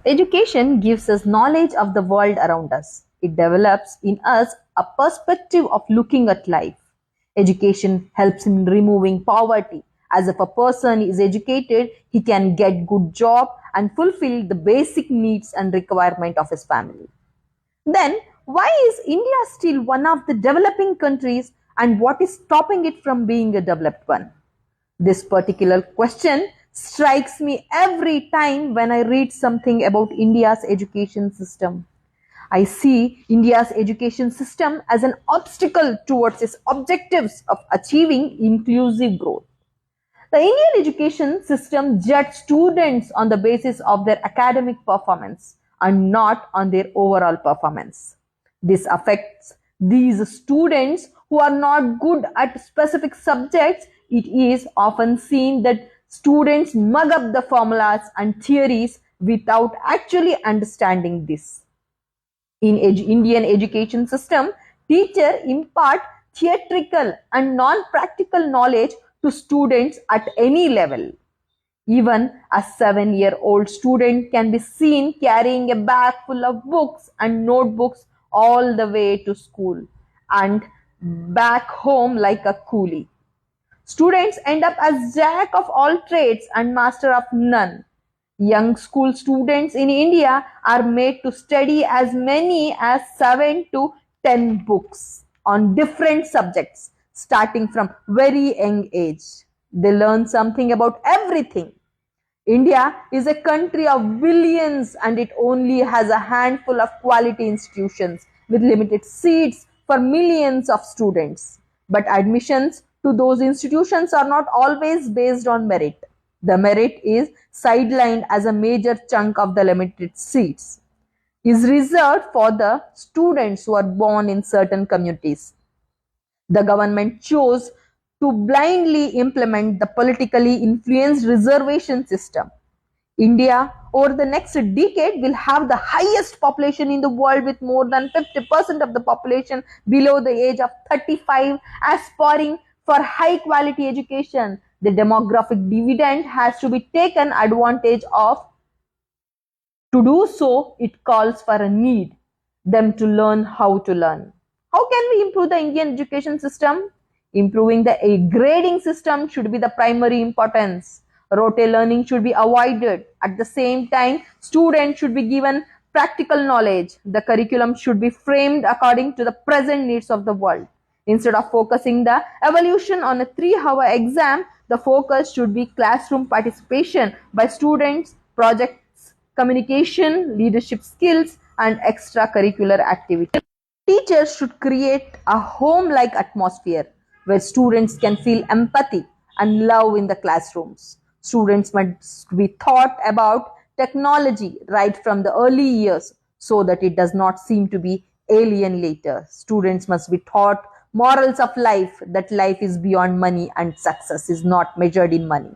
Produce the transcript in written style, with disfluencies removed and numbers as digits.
Education gives us knowledge of the world around us. It develops in us a perspective of looking at life. Education helps in removing poverty. As if a person is educated, he can get good job and fulfill the basic needs and requirement of his family. Then, why is India still one of the developing countries and what is stopping it from being a developed one? This particular question strikes me every time when I read something about India's education system. I see India's education system as an obstacle towards its objectives of achieving inclusive growth. The Indian education system judges students on the basis of their academic performance and not on their overall performance. This affects these students who are not good at specific subjects. It is often seen that students mug up the formulas and theories without actually understanding this. In Indian education system, teachers impart theoretical and non-practical knowledge to students at any level. Even a 7-year-old student can be seen carrying a bag full of books and notebooks all the way to school and back home like a coolie. Students end up as jack of all trades and master of none. Young school students in India are made to study as many as 7 to 10 books on different subjects starting from very young age. They learn something about everything. India is a country of billions and it only has a handful of quality institutions with limited seats for millions of students. But admissions to those institutions are not always based on merit. The merit is sidelined as a major chunk of the limited seats is reserved for the students who are born in certain communities. The government chose to blindly implement the politically influenced reservation system. India over the next decade will have the highest population in the world with more than 50% of the population below the age of 35 aspiring for high quality education. The demographic dividend has to be taken advantage of. To do so, it calls for a need, them to learn how to learn. How can we improve the Indian education system? Improving the grading system should be the primary importance. Rote learning should be avoided. At the same time, students should be given practical knowledge. The curriculum should be framed according to the present needs of the world. Instead of focusing the evolution on a 3-hour exam, the focus should be classroom participation by students, projects, communication, leadership skills, and extracurricular activities. Teachers should create a home-like atmosphere where students can feel empathy and love in the classrooms. Students must be taught about technology right from the early years so that it does not seem to be alien later. Students must be taught morals of life, that life is beyond money and success is not measured in money.